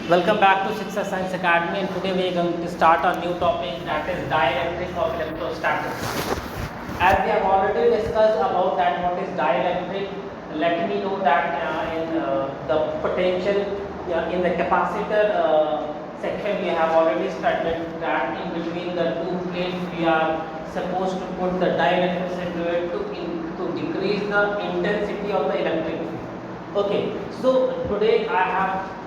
Welcome back to Shiksha Science Academy, and today we are going to start a new topic, that is dielectric of electrostatics. As we have already discussed about that what is dielectric, let me know that in the potential in the capacitor section we have already studied that in between the two plates we are supposed to put the dielectric fluid to decrease the intensity of the electric field. Okay, so today I have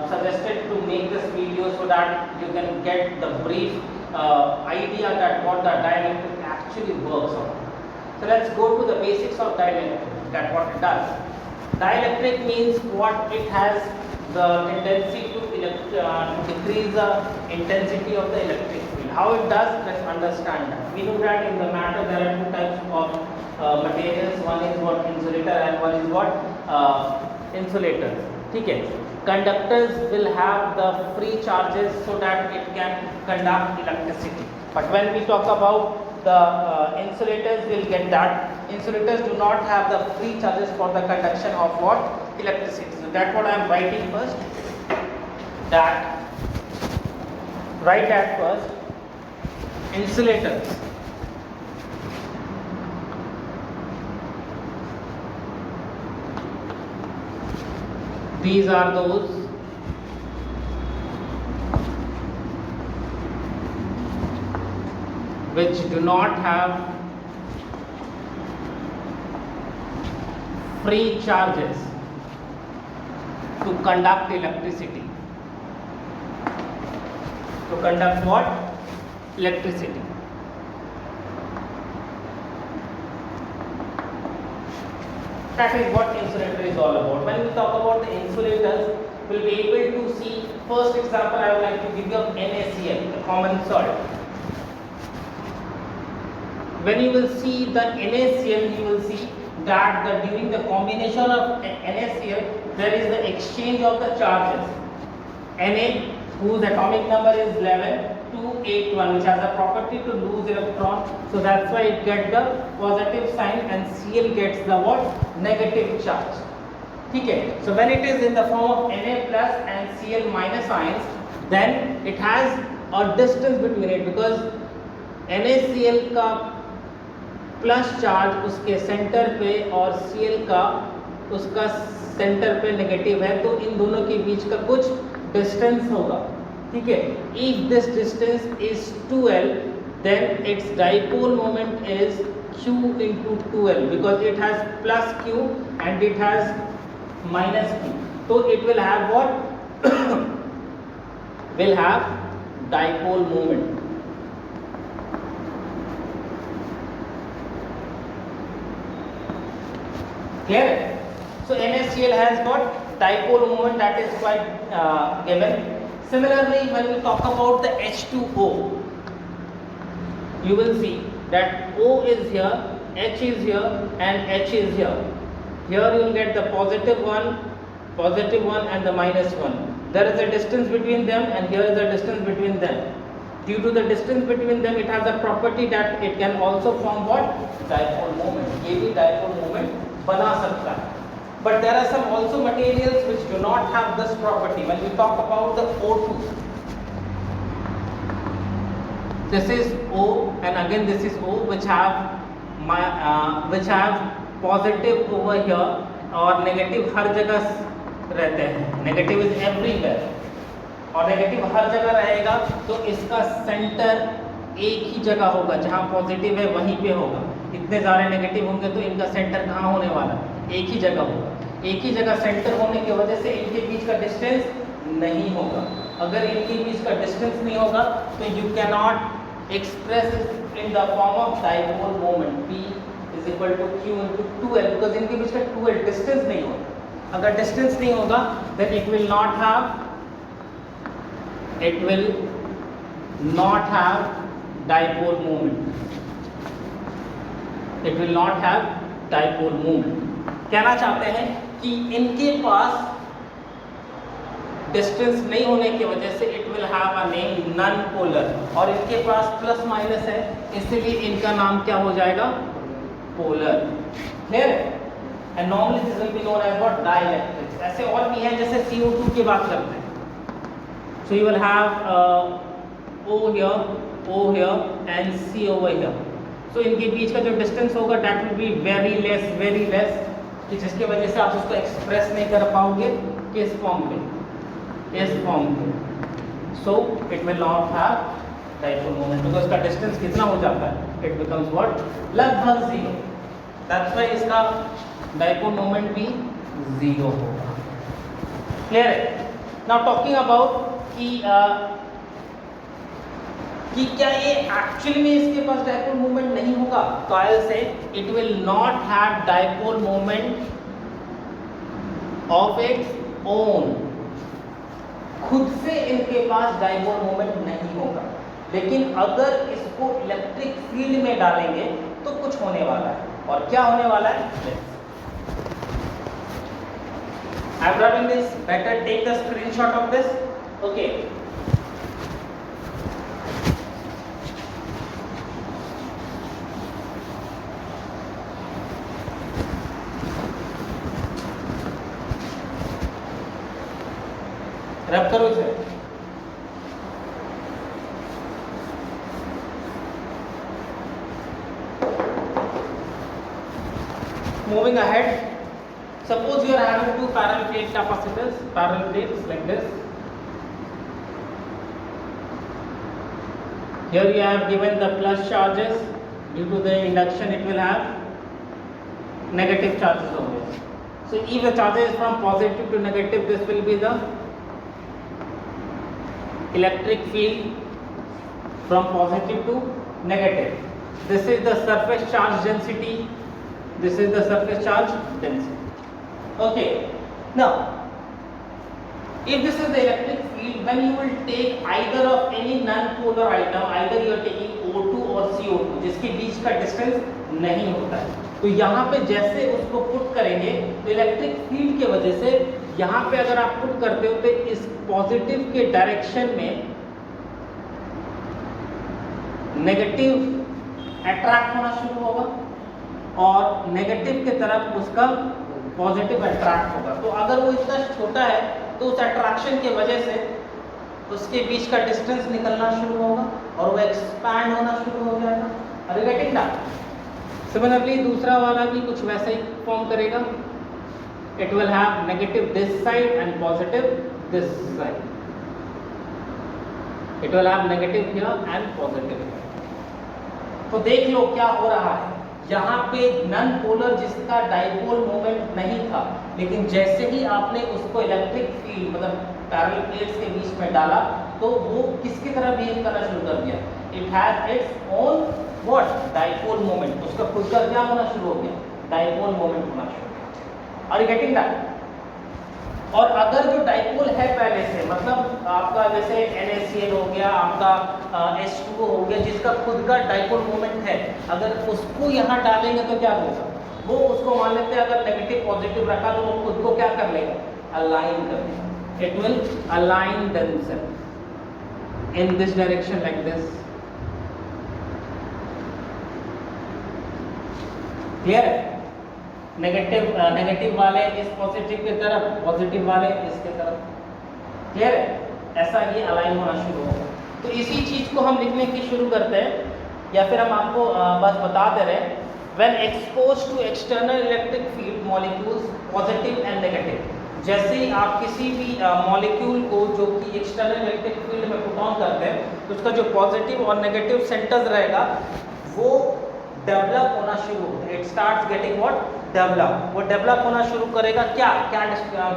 suggested to make this video so that you can get the brief idea that what the dielectric actually works on. So let's go to the basics of dielectric, that what it does. Dielectric means what it has the tendency to decrease the intensity of the electric field. How it does, let's understand that. We know that in the matter there are two types of materials. One is what insulator and one is what insulator. Okay. Conductors will have the free charges so that it can conduct electricity. But when we talk about the insulators, we'll get that insulators do not have the free charges for the conduction of what? Electricity. So that's what I am writing first. That write at first insulators. These are those which do not have free charges to conduct electricity. To conduct what? Electricity. That is what insulator is all about. When we talk about the insulators, we'll be able to see, first example I would like to give you of NaCl, the common salt. When you will see the NaCl, you will see that during the combination of NaCl, there is the exchange of the charges. Na, whose atomic number is 11, 281, which has a property to lose electron, so that's why it gets the positive sign, and Cl gets the what? Negative charge. Okay. So when it is in the form of Na plus and Cl minus ions, then it has a distance between it, because NaCl का plus charge उसके centre पे और Cl का उसका centre पे negative है, तो इन दोनों के बीच का कुछ डिस्टेंस होगा. ठीक है. If this distance is 2L, then its dipole moment is Q into 2L, because it has plus Q and it has minus Q. So it will have what? Will have dipole moment. Clear? So NaCl has got dipole moment, that is quite given. Similarly, when we talk about the H2O, you will see that O is here, H is here, and H is here. Here you will get the positive one, and the minus one. There is a distance between them, and here is a distance between them. Due to the distance between them, it has a property that it can also form what? Dipole moment. ये भी dipole moment बना सकता है. But there are some also materials which do not have this property. When we talk about the O2, this is O, and again this is O, which have positive over here और negative हर जगह रहते हैं. Negative is everywhere और negative हर जगह रहेगा, तो इसका centre एक ही जगह होगा. जहाँ पॉजिटिव है वहीं पे होगा. इतने सारे नेगेटिव होंगे तो इनका सेंटर कहाँ होने वाला? एक ही जगह होगा. एक ही जगह सेंटर होने की वजह से इनके बीच का डिस्टेंस नहीं होगा. अगर इनके बीच का डिस्टेंस नहीं होगा तो you can not express in the form of dipole moment. P is equal to Q into 2L, because इनके बीच का 2L डिस्टेंस नहीं होगा. अगर डिस्टेंस नहीं होगा then it will not have dipole moment. It will not have dipole moment. कहना चाहते हैं कि इनके पास डिस्टेंस नहीं होने की वजह से it will have a name non polar, और इनके पास प्लस माइनस है, इसलिए इनका नाम क्या हो जाएगा? पोलर. क्लियर है? And normally this will be known as what? Dielectric. ऐसे और भी हैं, जैसे CO2 की बात करते हैं. So you will have O here and C over here. So इनके बीच का जो डिस्टेंस होगा that will be very less, कि जिसके वजह से आप उसको एक्सप्रेस नहीं कर पाओगे किस फॉर्म में, इस फॉर्म में. So it will not have dipole moment because इसका डिस्टेंस कितना हो जाता है, it becomes what, लगभग 0. That's why इसका dipole moment भी 0 होगा. Clear है? Now talking about कि क्या ये एक्चुअली में इसके पास डाइपोल मोमेंट नहीं होगा, तो I will say it will not have dipole moment of its own. खुद से इनके पास डाइपोल मोमेंट नहीं होगा, लेकिन अगर इसको इलेक्ट्रिक फील्ड में डालेंगे तो कुछ होने वाला है. और क्या होने वाला है? I am drawing this, better take the screenshot of this. Okay, rub करो इसे. Moving ahead, suppose you are having two parallel plate capacitors, parallel plates like this. Here you have given the plus charges. Due to the induction, it will have negative charges always. So if the charges is from positive to negative, this will be the electric field from positive to negative. This is the surface charge density. This is the surface charge density. Okay. Now, if this is the electric field, when you will take either of any non-polar item, either you are taking O2 or CO2, जिसके बीच का distance नहीं होता है, तो यहाँ पे जैसे उसको पुट करेंगे तो इलेक्ट्रिक फील्ड के वजह से यहाँ पे अगर आप पुट करते हो तो इस पॉजिटिव के डायरेक्शन में नेगेटिव अट्रैक्ट होना शुरू होगा और नेगेटिव की तरफ उसका पॉजिटिव अट्रैक्ट होगा. तो अगर वो इतना छोटा है तो उस अट्रैक्शन की वजह से उसके बीच का डिस्टेंस निकलना शुरू होगा और वो एक्सपैंड होना शुरू हो जाएगा. Are you getting that? Similarly दूसरा वाला भी कुछ वैसा ही फॉर्म करेगा. It will have negative this side and positive this side. It will have negative here and positive. तो देख लो क्या हो रहा है. यहाँ पे नॉन पोलर जिसका डाइपोल मोमेंट नहीं था, लेकिन जैसे ही आपने उसको इलेक्ट्रिक फील्ड मतलब पैरेलल प्लेट्स के बीच में डाला तो वो किसकी तरह बिहेव करना शुरू कर दिया. It has its own what, dipole moment. उसका खुद का क्या होना शुरू हो गया, डाइपोल मोमेंट होना शुरू हो गया. Are you getting that? और अगर जो डाइपोल है पहले से, मतलब आपका जैसे NaCl हो गया, आपका H2O हो गया, जिसका खुद का डाइपोल मोमेंट है, अगर उसको यहाँ डालेंगे तो क्या होगा, वो उसको मान लेते हैं अगर नेगेटिव पॉजिटिव रखा तो वो खुद को क्या कर लेगा, अलाइन कर लेगा. It will align themselves in this direction like this. Clear है? नेगेटिव वाले इस पॉजिटिव की तरफ, पॉजिटिव वाले इसके तरफ. क्लियर है? ऐसा ये अलाइन होना शुरू होगा. तो इसी चीज को हम लिखने की शुरू करते हैं या फिर हम आपको बस बता दे रहे हैं. When expose to external electric field molecules positive and negative, जैसे ही आप किसी भी मॉलिक्यूल को जो कि एक्सटर्नल इलेक्ट्रिक फील्ड में पुट ऑन करते हैं तो उसका जो पॉजिटिव और नेगेटिव सेंटर्स रहेगा वो डेवलप होना शुरू होता है. It starts getting what, develop. वो डेवलप होना शुरू करेगा. क्या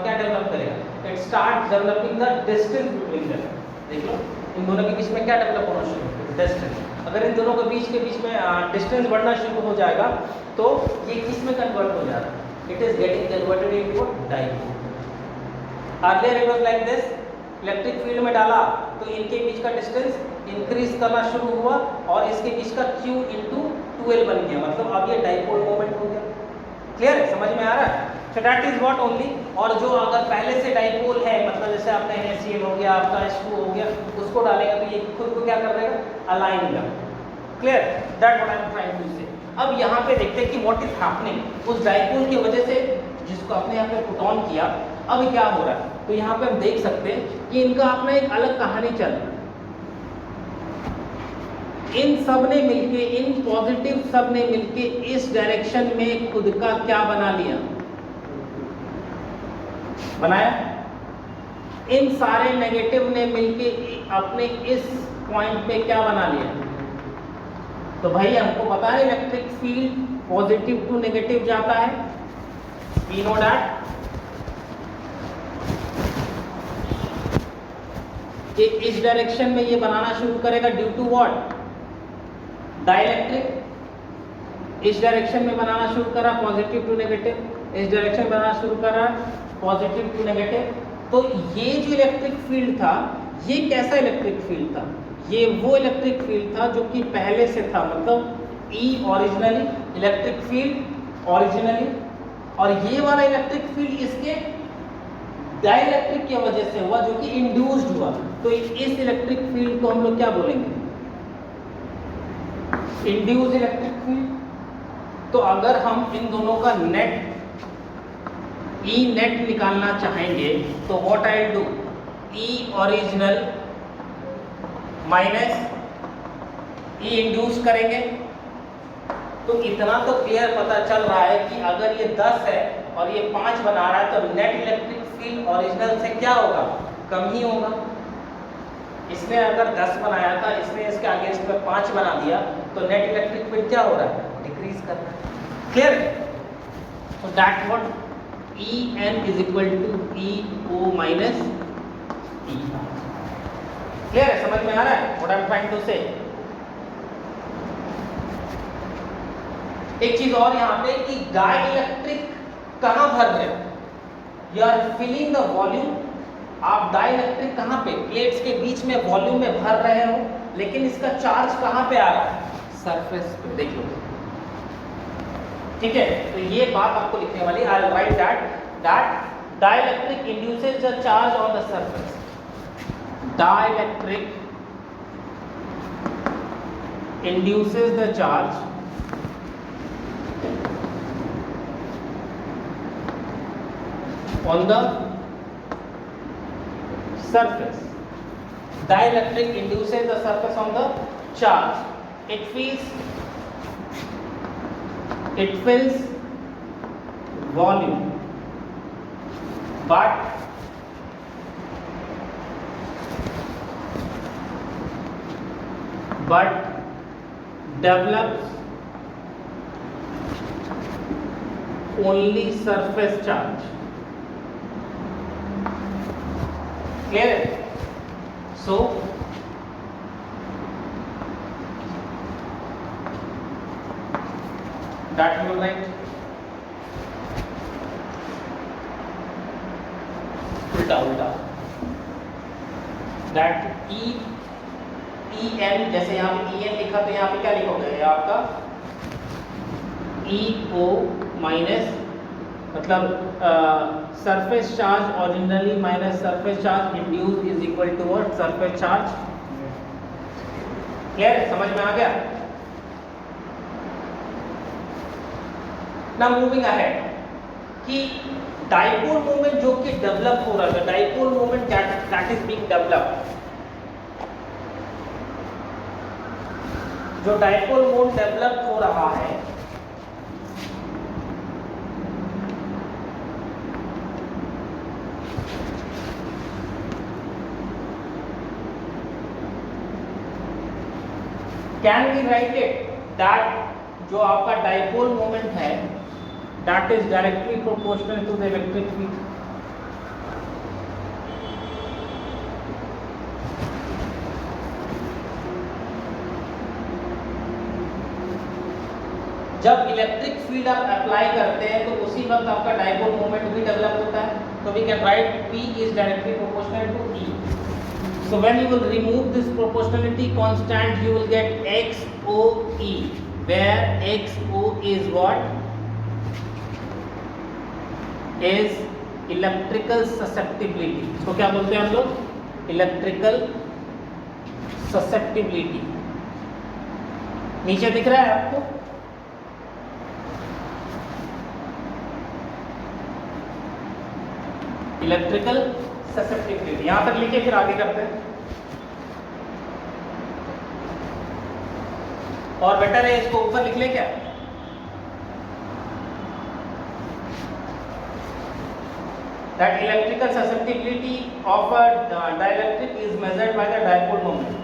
डेवलप करेगा? It start developing the distance between them. देख लो इन दोनों के बीच में क्या डेवलप होना शुरू होगा, डिस्टेंस. अगर इन दोनों के बीच में डिस्टेंस बढ़ना शुरू हो जाएगा तो ये किस में कन्वर्ट हो जाएगा, it is getting converted into dipole. Earlier it was like this. Electric field में डाला तो इनके बीच का डिस्टेंस इंक्रीज करना शुरू हुआ और इसके बीच का Q इंटू 2L बन गया, मतलब अब ये डाइपोल मोमेंट हो गया. क्लियर है? समझ में आ रहा है? So that is what only. और जो अगर पहले से डाइपोल है, मतलब जैसे आपने NaCl हो गया, आपका H2 हो गया, उसको डालेगा तो ये खुद को क्या कर देगा, अलाइन कर. Clear? That what I am trying to say. अब यहाँ पे देखते हैं कि व्हाट इज हैपनिंग. उस डाइपोल की वजह से जिसको आपने यहाँ पे पुट ऑन किया अब क्या हो रहा है, तो यहाँ पे हम देख सकते हैं कि इनका अपना एक अलग कहानी चल रहा है। इन सब ने मिलके, इन पॉजिटिव सब ने मिलके इस डायरेक्शन में खुद का क्या बना लिया, बनाया। इन सारे नेगेटिव ने मिलके अपने इस पॉइंट पे क्या बना लिया। तो भाई हमको पता है electric field positive to negative जाता है, वी नो दैट कि इस डायरेक्शन में ये बनाना शुरू करेगा ड्यू टू व्हाट, डाइलेक्ट्रिक। इस डायरेक्शन में बनाना शुरू करा पॉजिटिव टू नेगेटिव, इस डायरेक्शन में बनाना शुरू करा पॉजिटिव टू नेगेटिव। तो ये जो इलेक्ट्रिक फील्ड था, ये कैसा इलेक्ट्रिक फील्ड था, ये वो इलेक्ट्रिक फील्ड था जो कि पहले से था, मतलब ई ओरिजिनली इलेक्ट्रिक फील्ड ओरिजिनली, और ये वाला इलेक्ट्रिक फील्ड इसके डाइलेक्ट्रिक की वजह से हुआ, जो कि इंड्यूस्ड हुआ। तो इस इलेक्ट्रिक फील्ड को हम लोग क्या बोलेंगे, इंड्यूस इलेक्ट्रिक फील्ड। तो अगर हम इन दोनों का नेट ई नेट निकालना चाहेंगे तो what I do, E original minus E induce करेंगे। तो इतना तो क्लियर पता चल रहा है कि अगर ये 10 है और ये 5 बना रहा है तो नेट इलेक्ट्रिक फील्ड ओरिजिनल से क्या होगा, कम ही होगा। इसने अगर 10 बनाया था, इसने इसके अगेंस्ट में 5 बना दिया, तो नेट इलेक्ट्रिक फील्ड क्या हो रहा है, डिक्रीज कर रहा है। क्लियर है? तो that what E N is equal to E O minus E. Clear है, समझ में आ रहा है what I am trying to say. एक चीज और यहाँ पे कि डाइलेक्ट्रिक कहाँ भर रहे हो, you are filling the volume. आप डाइलेक्ट्रिक कहाँ पे, प्लेट्स के बीच में वॉल्यूम में भर रहे हो, लेकिन इसका चार्ज कहाँ पे आ रहा है, सरफेस पे। देखिए, ठीक है, तो ये बात आपको लिखने वाली, I will write that dielectric induces the charge on the surface. Dielectric induces the charge on the surface. Dielectric induces the surface on the charge. It fills volume, but develops only surface charge. Clear? So that you will write उल्टा that E n, जैसे यहाँ पे E n लिखा तो यहाँ पे क्या लिखोगे, ये आपका E O माइनस, मतलब surface charge originally minus surface charge induce is equal to what, surface charge. Clear, समझ में आ गया। नाउ मूविंग अहेड कि डाइपोल मोमेंट जो कि डेवलप हो रहा है, dipole moment that is being developed, जो डाइपोल मोमेंट डेवलप हो रहा है, can we write it that जो आपका डाइपोल मोमेंट है that is directly proportional to the electric field. जब इलेक्ट्रिक फील्ड आप अप्लाई करते हैं तो उसी वक्त आपका डाइपोल मोमेंट भी डेवलप होता है। तो we can write P is directly proportional to E. So when you will remove this proportionality constant, you will get XOE, where XO is what? Is electrical susceptibility. इसको क्या बोलते हैं हम लोग? Electrical susceptibility. नीचे दिख रहा है आपको? Electrical susceptibility. यहां तक लिखे, फिर आगे करते हैं। और बेटर है इसको ऊपर लिख ले क्या? That electrical susceptibility of a dielectric is measured by the dipole moment.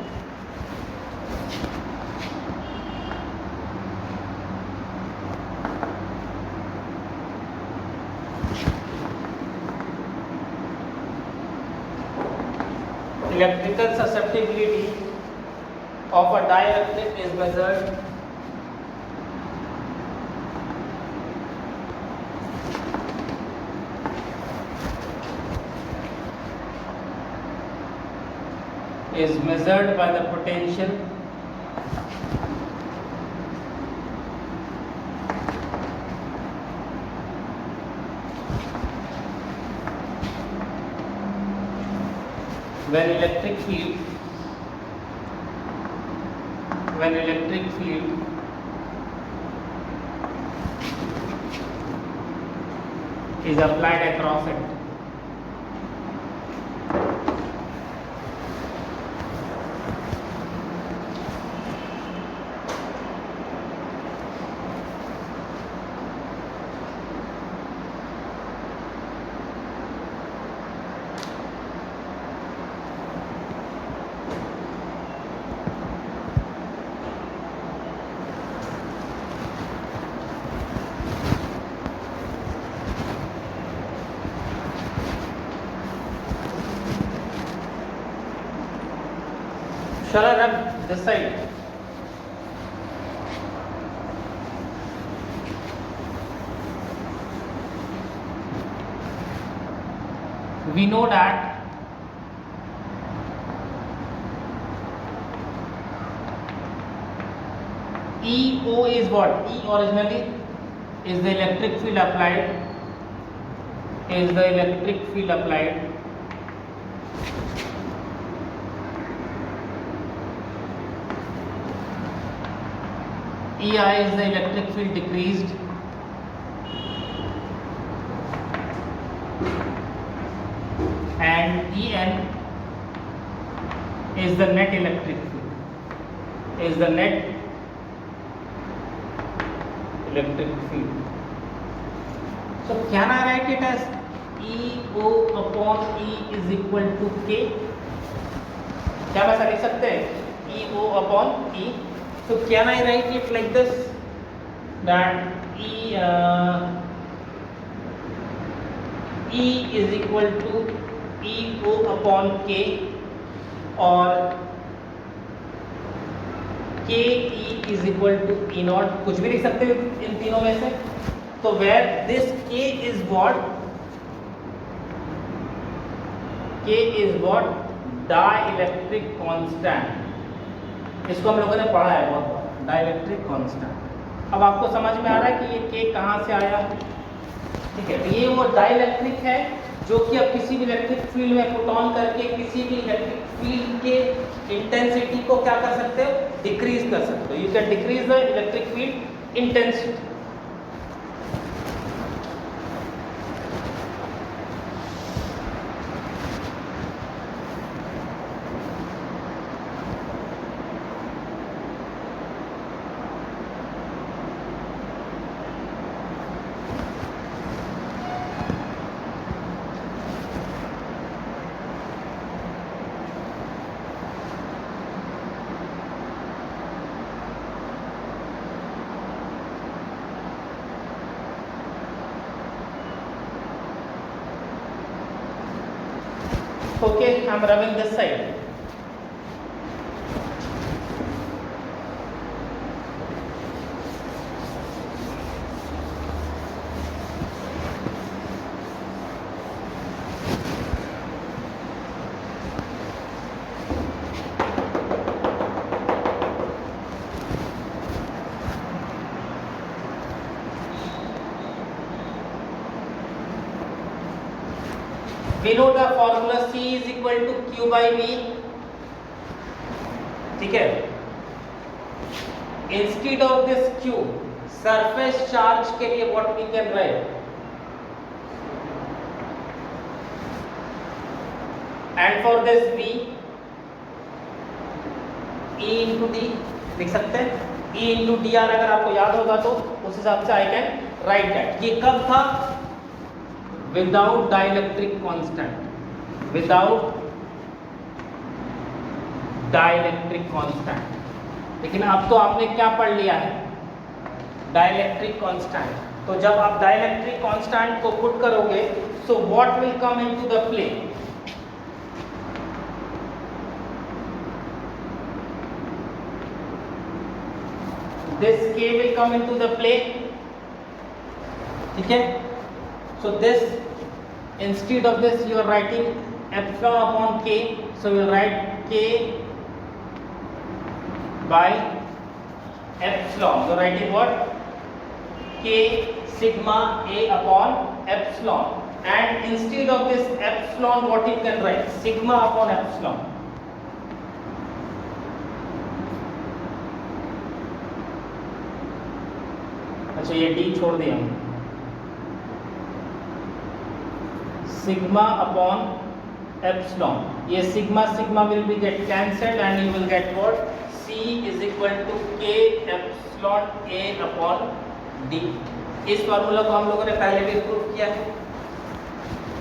Electrical susceptibility of a dielectric is measured by the potential when electric field is applied across it. Shall I rub this side? We know that EO is what? E originally is the electric field applied. EI is the electric field decreased. And EN is the net electric field. So can I write it as EO upon E is equal to K? क्या मैं लिख सकते हैं EO upon E? So can I write it like this, that E is equal to EO upon K, or KE is equal to E naught? कुछ भी लिख सकते हैं इन तीनों में से। तो where this K is what? Dielectric constant। इसको हम लोगों ने पढ़ा है बहुत बार, डाइलेक्ट्रिक कांस्टेंट। अब आपको समझ में आ रहा है कि ये के कहाँ से आया, ठीक है। तो ये वो डाइलेक्ट्रिक है जो कि अब किसी भी इलेक्ट्रिक फील्ड में पुट ऑन करके किसी भी इलेक्ट्रिक फील्ड के इंटेंसिटी को क्या कर सकते हो, डिक्रीज कर सकते हो। You can decrease the electric field intensity. Okay, I'm rubbing this side. We know the formula C is equal to Q by V, ठीक है। Instead of this Q, surface charge के लिए what we can write? And for this V E into D लिख सकते हैं, E into D R अगर आपको याद होगा तो उस हिसाब से आई कैन राइट दैट। ये कब था? Without dielectric constant, without dielectric constant. लेकिन अब तो आपने क्या पढ़ लिया है? Dielectric constant. तो जब आप डाइलेक्ट्रिक कांस्टेंट को पुट करोगे, so what will come into the play? This k will come into the play, ठीक है? So this, instead of this you are writing epsilon upon k, so you will write k by epsilon. So writing what? K sigma a upon epsilon, and instead of this epsilon what you can write? Sigma upon epsilon. अच्छा ये d छोड़ दिया हमने, sigma upon epsilon. ये sigma sigma will be get cancelled and you will get what? C is equal to k epsilon a upon d. इस formula को हम लोगों ने पहले भी प्रूव किया है,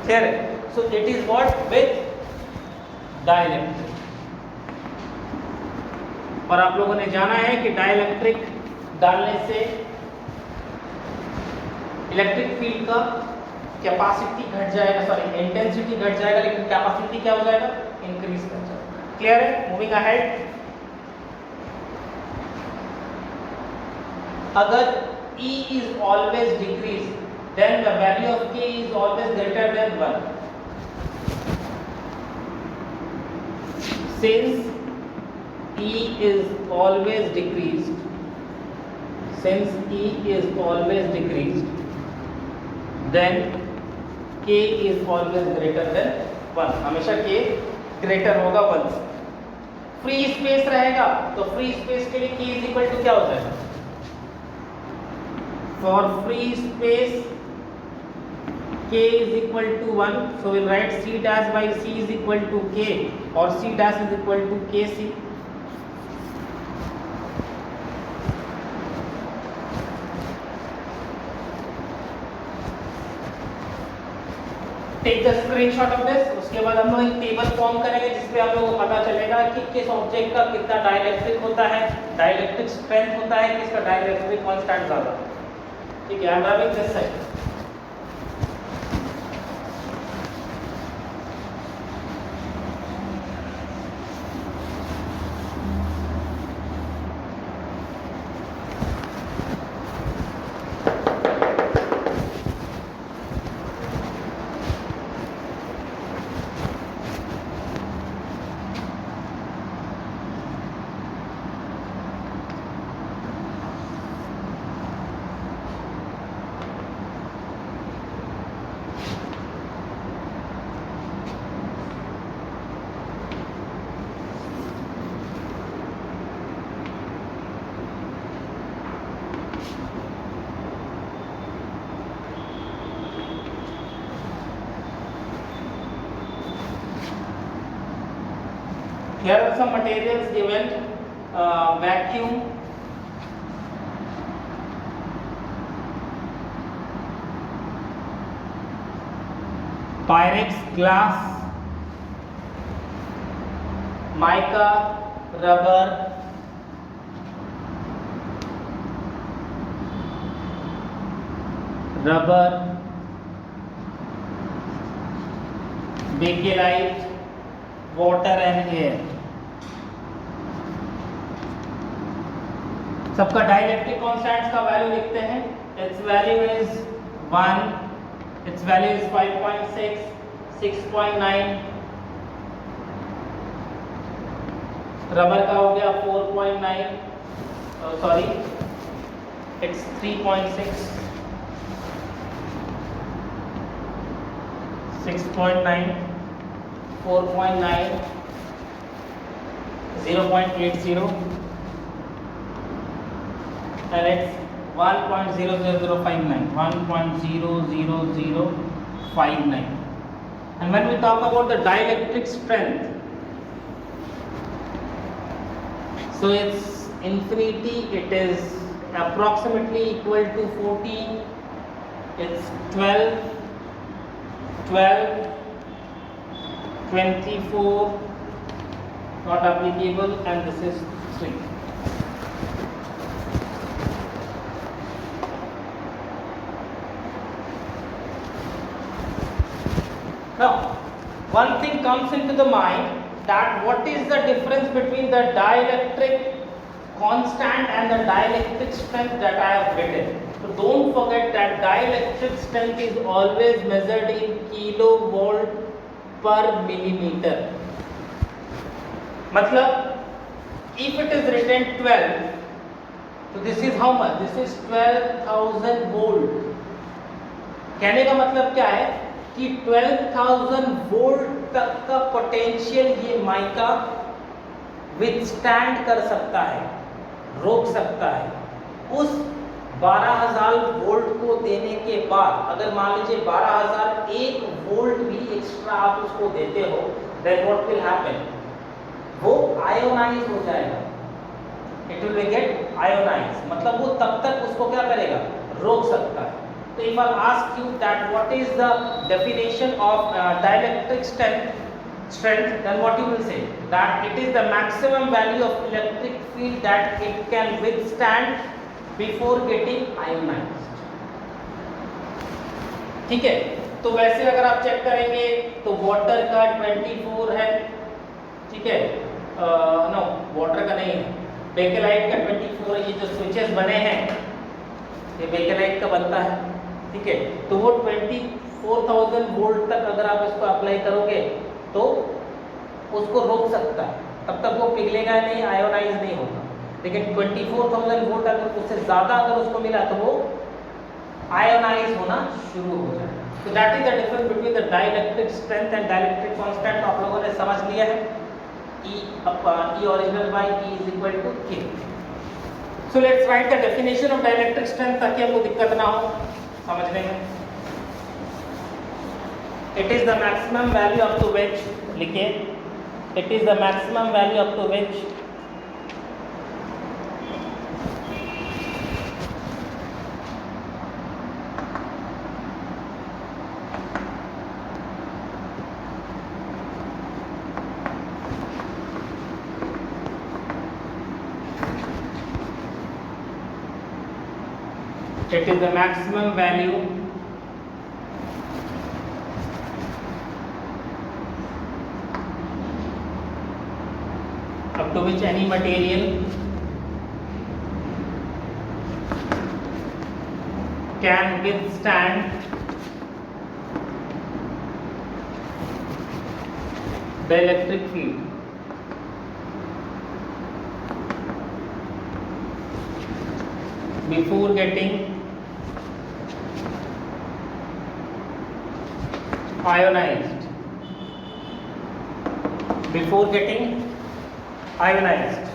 क्लियर है? So it is what? With dielectric. और आप लोगों ने जाना है कि डाइलेक्ट्रिक डालने से इलेक्ट्रिक फील्ड का कैपेसिटी घट जाएगा, सॉरी इंटेंसिटी घट जाएगा, लेकिन कैपेसिटी क्या हो जाएगा? इंक्रीज कर जाएगा। क्लियर है? मूविंग अहेड, अगर E is always decreased, then the value of k is always greater than 1. Since E is always decreased, since E is always decreased, then k is always greater than 1. हमेशा k greater होगा 1 से। Free space रहेगा तो free space के लिए k is equal to क्या हो जाएगा? For free space k is equal to 1, so we'll write c dash by c is equal to k, or c dash is equal to kc. Take the screenshot of this. उसके बाद हम लोग एक table form करेंगे जिसपे हम लोगों को पता चलेगा कि किस ऑब्जेक्ट का कितना डाइलेक्ट्रिक होता है, डाइलेक्ट्रिक स्ट्रेंथ होता है, किसका डाइलेक्ट्रिक कांस्टेंट ज्यादा। ठीक है, I M rubbing this side. Here are some materials given, vacuum, Pyrex glass, mica, rubber, bakelite, water and air। सबका डाइलेक्ट्रिक कांस्टेंट्स का वैल्यू लिखते हैं। It's value is 1, it's value is 5.6, 6.9, rubber का हो गया 4.9, sorry it's 3.6, 6.9, 4.9, 0.80, and it's 1.00059, 1.00059, And when we talk about the dielectric strength, so it's infinity, it is approximately equal to 40, it's 12, 24, not applicable, and this is 3. Now, one thing comes into the mind, that what is the difference between the dielectric constant and the dielectric strength that I have written. So don't forget that dielectric strength is always measured in kilovolt per millimeter. Matlab, if it is written 12, so this is how much? This is 12,000 volt. कहने का मतलब क्या है कि 12,000 volt तक का potential ये mica withstand कर सकता है, रोक सकता है। उस 12,000 वोल्ट को देने के बाद अगर मान लीजिए 12,001 वोल्ट भी एक्स्ट्रा आप उसको देते हो, देन व्हाट विल हैपन, वो आयोनाइज हो जाएगा, इट विल गेट आयोनाइज, मतलब वो तब तक उसको क्या करेगा, रोक सकता है। So if I ask you that what is the definition of dielectric strength, then what you will say? That it is the maximum value of electric field that it can withstand before getting ionized. ठीक है, तो वैसे अगर आप check करेंगे तो water का 24 है, ठीक है, नो वाटर का नहीं है, बेकेलाइट का 24 है। ये जो स्विचेस बने हैं ये बेकेलाइट का बनता है, ठीक है, तो वो 24,000 वोल्ट तक अगर आप इसको अप्लाई करोगे तो उसको रोक सकता है, तब तक वो पिघलेगा नहीं, आयोनाइज नहीं होगा। लेकिन 24,000 वोल्ट अगर उससे ज़्यादा अगर उसको मिला तो वो आयोनाइज होना शुरू हो जाएगा। तो that is the difference between the dielectric strength and dielectric constant. आप लोगों ने समझ लिया है, E original by E is equal to K. So let's write the definition of dielectric strength ताकि आपको दिक्कत ना हो समझने में। It is the maximum value up to which, लिखिए, it is the maximum value up to which it is the maximum value up to which any material can withstand the electric field before getting ionized, before getting ionized.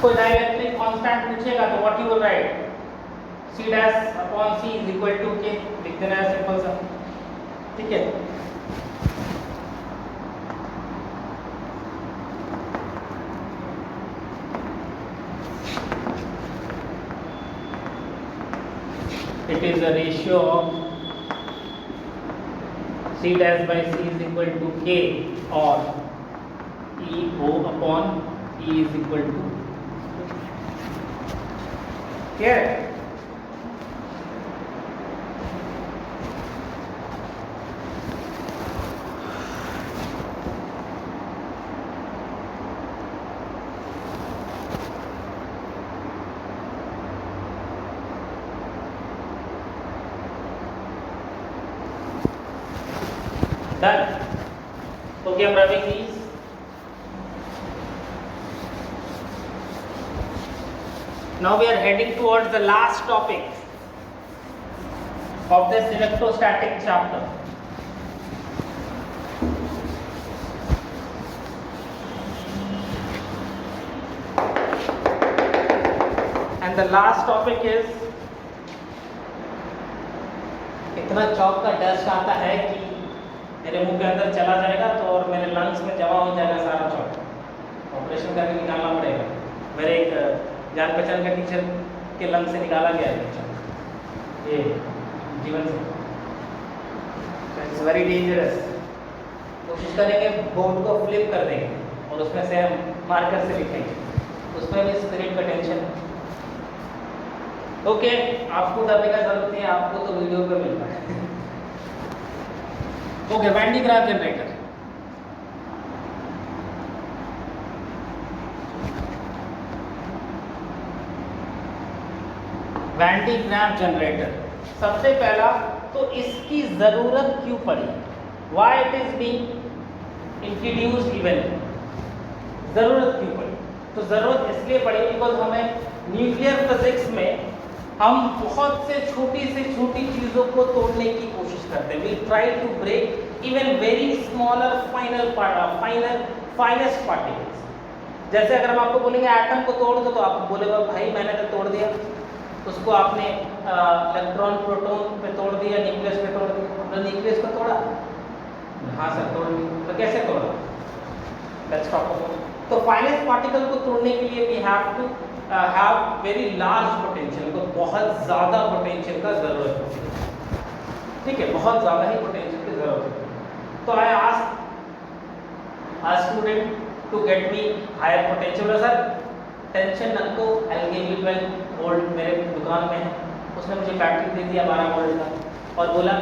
कोई dielectric constant पूछेगा तो what you will write, C dash upon C is equal to K, लिख देना है simple सा, ठीक है। It is a ratio of C dash by C is equal to K or E O upon E is equal to K. Done. Okay, I'm rubbing these. Now we are heading towards the last topic. of this electrostatic chapter. And the last topic is, इतना चौक का dust आता है कि मेरे मुंह के अंदर चला जाएगा तो और मेरे लंग्स में जमा हो जाएगा सारा चौक, ऑपरेशन करके निकालना पड़ेगा। मेरे एक जान पहचान का टीचर के लंग से निकाला गया है ये जीवन से। It's very dangerous. कोशिश करेंगे बोर्ड को फ्लिप कर देंगे और उसमें से हम मार्कर से लिखेंगे, उसमें भी स्पिरिट का टेंशन है। ओके, आपको डरने का जरूरत नहीं है, आपको तो वीडियो पे मिल रहा है। Okay, van de graaff generator. Van de graaff generator, सबसे पहला तो इसकी जरूरत क्यों पड़ी, why it is being introduced even, जरूरत क्यों पड़ी? तो जरूरत इसलिए पड़ी बिकॉज हमें न्यूक्लियर फिजिक्स में हम बहुत से छोटी चीज़ों को तोड़ने की कोशिश करते हैं। We try to break even very smaller finest particles. जैसे अगर हम आपको बोलेंगे एटम को तोड़ दो, तो आप बोलेगा भाई मैंने तो तोड़ दिया। उसको आपने इलेक्ट्रॉन प्रोटॉन पे तोड़ दिया, न्यूक्लियस पे तोड़ दिया। हमने न्यूक्लियस को तोड़ा, हाँ सर तोड़ दिया। तो कैसे तोड़ा? Let's talk about. तो फाइनेस्ट पार्टिकल को तोड़ने के लिए we have to have very large potential, को बहुत ज़्यादा पोटेंशियल का ज़रूरत होती है। ठीक है, बहुत ज़्यादा ही पोटेंशियल की ज़रूरत होती है। तो I ask student to get me higher potential. Sir tension नको, आई गिव यू 12 वोल्ट मेरे दुकान में है। उसने मुझे बैटरी दे दिया 12 वोल्ट का और बोला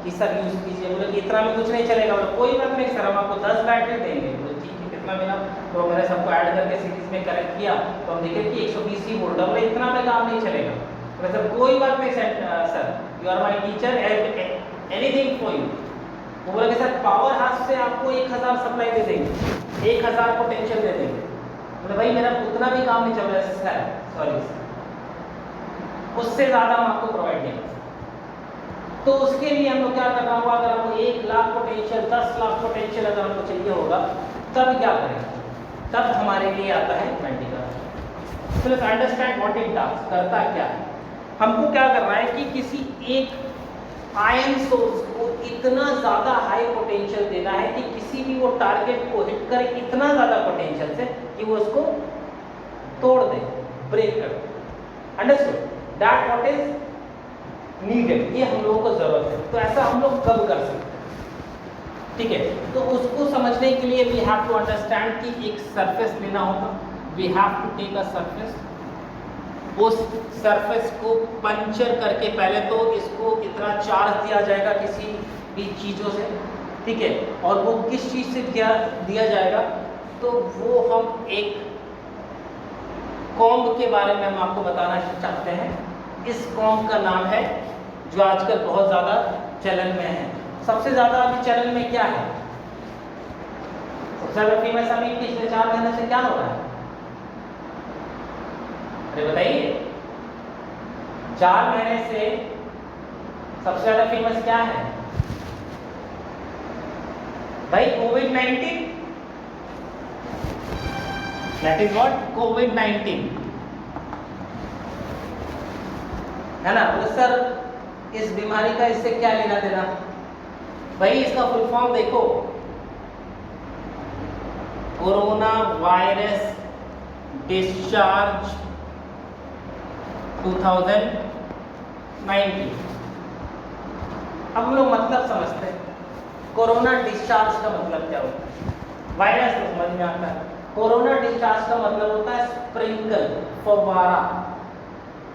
कि सर यूज़ कीजिए। बोले कि इतना में कुछ नहीं चलेगा। बोला कोई बात नहीं सर, हम आपको 10 बैटरी देंगे। बोले ठीक है, कितना मिला? तो मैंने सबको ऐड करके सीरीज में कनेक्ट किया तो हम देखे कि 120 ही वोल्ट। बोले इतना में काम नहीं चलेगा। बोले सर कोई बात नहीं sir, you are my teacher, anything for you. वो बोला कि सर पावर हाउस से आपको 1000 सप्लाई दे देंगे, 1000 पोटेंशियल दे देंगे। बोले भाई मेरा उतना भी काम नहीं चल रहा है सर, सॉरी सर, उससे ज़्यादा हम आपको प्रोवाइड नहीं कर सकते। तो उसके लिए हमको क्या करना होगा? अगर हमको 1 लाख पोटेंशियल, 10 लाख पोटेंशियल अगर हमको चाहिए होगा, तब क्या करेंगे? तब हमारे लिए आता है वेंटिलेटर। तो let's understand what it does, करता क्या है। हमको क्या करना है कि किसी एक आयन सोर्स को इतना ज़्यादा हाई पोटेंशियल देना है कि किसी भी वो टारगेट को हिट करे इतना ज़्यादा पोटेंशियल से कि वो उसको तोड़ दे, ब्रेक कर दे। Understood that what is needed, ये हम लोगों को ज़रूरत है। तो ऐसा हम लोग कब कर सकते हैं? ठीक है, तो उसको समझने के लिए वी हैव टू अंडरस्टैंड कि एक सरफेस लेना होगा। We have to take a surface, उस सरफेस को पंचर करके पहले तो इसको इतना चार्ज दिया जाएगा किसी भी चीज़ों से, ठीक है, और वो किस चीज़ से दिया जाएगा? तो वो हम एक कॉम्ब के बारे में हम आपको बताना चाहते हैं। इस कॉम्ब का नाम है, जो आजकल बहुत ज़्यादा चलन में है। सबसे ज़्यादा अभी चलन में क्या है? सबसे ज़्यादा फेमस अभी पिछले 4 महीने से क्या हो रहा है? अरे बताइए, 4 महीने से सबसे ज़्यादा फेमस क्या है भाई? कोविड-19। That is what? कोविड-19 है ना। तो सर इस बीमारी का इससे क्या लेना देना? भाई इसका फुल फॉर्म देखो, कोरोना वायरस डिस्चार्ज 2019। अब हम लोग मतलब समझते हैं, कोरोना डिस्चार्ज का मतलब क्या होता है? वायरस तो समझ में आता है। कोरोना डिस्चार्ज का मतलब होता है स्प्रिंकल, फव्वारा,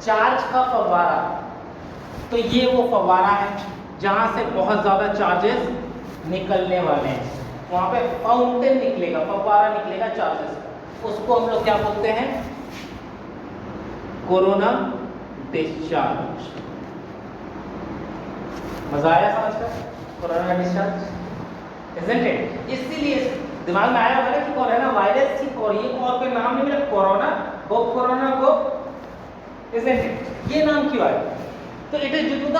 चार्ज का फव्वारा। तो ये वो फव्वारा है जहां से बहुत ज़्यादा चार्जेस निकलने वाले हैं। वहां पे फाउंटेन निकलेगा, फव्वारा निकलेगा चार्जेस का। उसको हम लोग क्या बोलते हैं? Corona discharge. मजा आया समझकर? Corona discharge, isn't it? इसीलिए दिमाग में आया होगा ना कि कोरोना वायरस थी और ये और कोई नाम नहीं मिला, कोरोना को, इजंट इट? ये नाम क्यों आया? तो it is due to the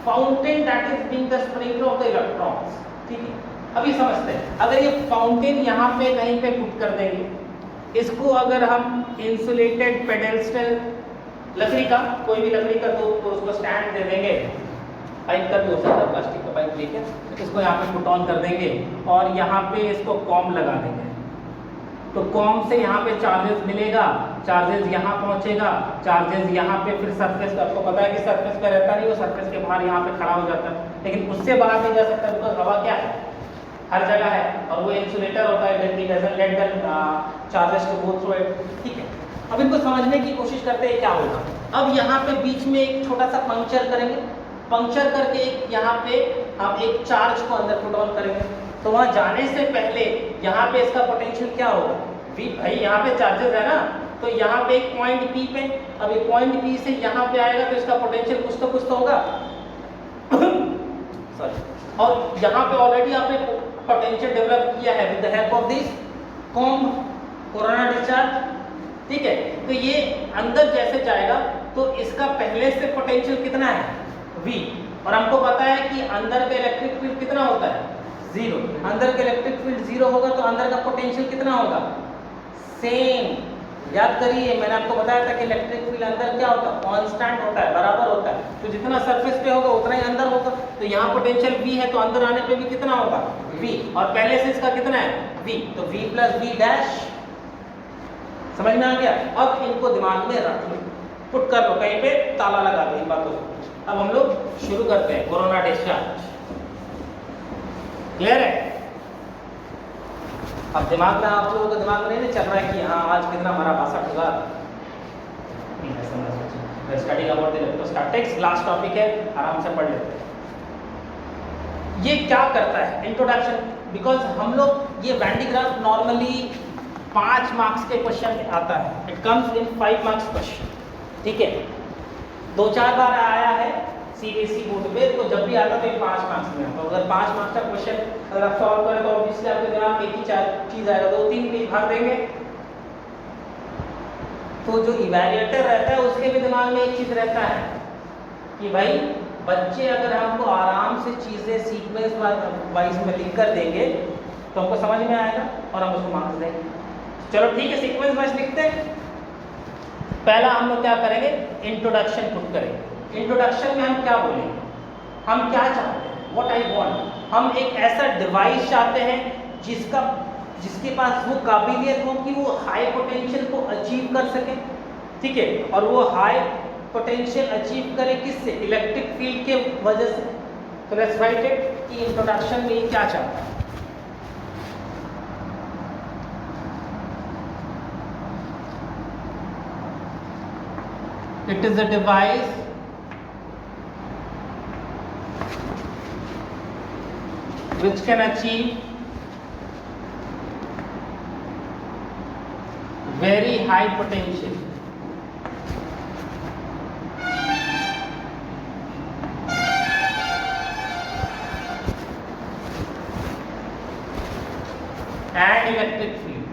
fountain that is being the sprinkler of the electrons. ठीक है, अभी समझते हैं। अगर ये फाउंटेन यहाँ पे कहीं पे पुट कर देंगे, इसको अगर हम इंसुलेटेड पेडेस्टल लकड़ी का, कोई भी लकड़ी का तो उसको स्टैंड दे देंगे, पाइप का भी हो सकता है, प्लास्टिक का पाइप लेके इसको यहाँ पे पुट ऑन कर देंगे और यहाँ पे इसको कॉम लगा देंगे, तो कॉम से यहाँ पे चार्जेस मिलेगा, चार्जेस यहाँ पहुँचेगा, चार्जेस यहाँ पे फिर सरफेस, आपको पता है कि सरफेस पे रहता नहीं, वो सरफेस के बाहर यहाँ पे खड़ा हो जाता है, लेकिन उससे बाहर नहीं जा सकता बिकॉज हवा क्या है, हर जगह है, और वो इंसुलेटर होता है, let the charges to go through it. ठीक है, अब इनको समझने की कोशिश करते हैं क्या होगा। अब यहाँ पे बीच में एक छोटा सा पंक्चर करेंगे, पंक्चर करके एक यहाँ पे हम एक चार्ज को अंदर पुट ऑन करेंगे, तो वहाँ जाने से पहले यहाँ पे इसका पोटेंशियल क्या होगा, वी भाई यहाँ पे चार्जेस है ना, तो यहाँ पे एक पॉइंट पी पे, अब एक पॉइंट पी से यहाँ पे आएगा तो इसका पोटेंशियल कुछ तो होगा सॉरी, और यहाँ पे ऑलरेडी आपने पोटेंशियल डेवलप किया है with the help of this comb corona discharge. ठीक है, तो ये अंदर जैसे जाएगा तो इसका पहले से पोटेंशियल कितना है V, और हमको पता है कि अंदर का इलेक्ट्रिक फील्ड कितना होता है, 0। अंदर का इलेक्ट्रिक फील्ड 0 होगा तो अंदर का पोटेंशियल कितना होगा, सेम। याद करिए, मैंने आपको बताया था कि इलेक्ट्रिक फील्ड अंदर क्या होता है, कांस्टेंट होता है, बराबर होता है, तो जितना सरफेस पे होगा उतना ही अंदर होगा, तो यहाँ पोटेंशियल V है तो अंदर आने पे भी कितना होगा V, और पहले से इसका कितना है V, तो V प्लस V डैश। समझ में आ गया? अब इनको दिमाग में रख लो, पुट कर लो कहीं पे, ताला लगा दो इन बातों को। अब हम लोग शुरू करते हैं कोरोना डिस्चार्ज। क्लियर है? अब दिमाग में आप लोगों के दिमाग में नहीं चल रहा है कि हाँ आज कितना हमारा 62 होगा, study about the electrostatics, last topic है, आराम से पढ़ लेते हैं। ये क्या करता है, इंट्रोडक्शन, बिकॉज हम लोग ये van de graaff normally 5 marks के क्वेश्चन में आता है, it comes in 5 marks question. ठीक है, 2-4 बार आया है सीबीएसई बोर्ड पे, तो जब भी आता है तो 5 मार्क्स में आता है। अगर 5 मार्क्स का क्वेश्चन अगर आप सॉल्व करें तो ऑब्वियसली आपके दिमाग में एक ही चीज आएगा, 2-3 पेज भर देंगे, तो जो इवैल्यूएटर रहता है उसके भी दिमाग में एक चीज रहता है कि भाई बच्चे अगर हमको आराम से चीजें सीक्वेंस वाइज में लिख कर देंगे तो हमको समझ में आएगा और हम उसको मार्क्स देंगे। चलो ठीक है, सीक्वेंस वाइज लिखते हैं। पहला हम लोग क्या करेंगे, इंट्रोडक्शन पुट करेंगे। इंट्रोडक्शन में हम क्या बोलेंगे, हम क्या चाहते हैं, व्हाट आई वांट। हम एक ऐसा डिवाइस चाहते हैं जिसके पास वो काबिलियत हो कि वो हाई पोटेंशियल को अचीव कर सके। ठीक है, और वो हाई पोटेंशियल अचीव करे किससे, इलेक्ट्रिक फील्ड के वजह से। तो लेट्स राइट इट कि इंट्रोडक्शन में ये क्या चाहता है। It is a device which can achieve very high potential and electric field.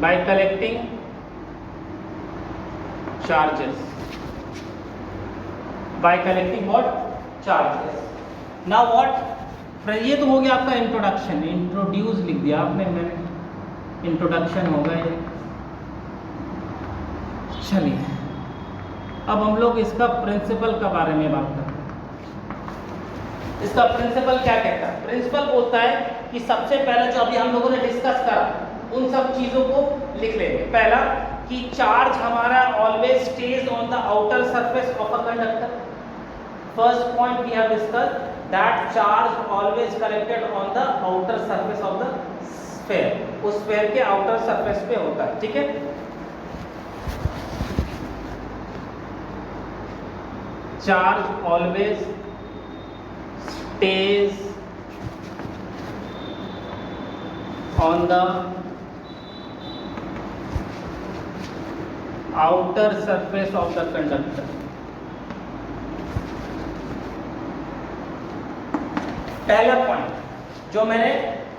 By collecting charges, by collecting what, charges. Now what, ये तो हो गया आपका इंट्रोडक्शन, इंट्रोड्यूस लिख दिया आपने, मैंने इंट्रोडक्शन हो गया ये। चलिए अब हम लोग इसका प्रिंसिपल के बारे में बात करते हैं। इसका प्रिंसिपल क्या कहता है, प्रिंसिपल बोलता है कि सबसे पहले जो अभी हम लोगों ने डिस्कस करा उन सब चीजों को लिख लेंगे। पहला कि चार्ज हमारा always stays on the outer surface of a conductor. First point we have discussed that charge always collected on the outer surface of the sphere, उस स्फीयर के आउटर सरफेस पे होता है। ठीक है, charge always stays on the outer surface of the conductor। पहला point जो मैंने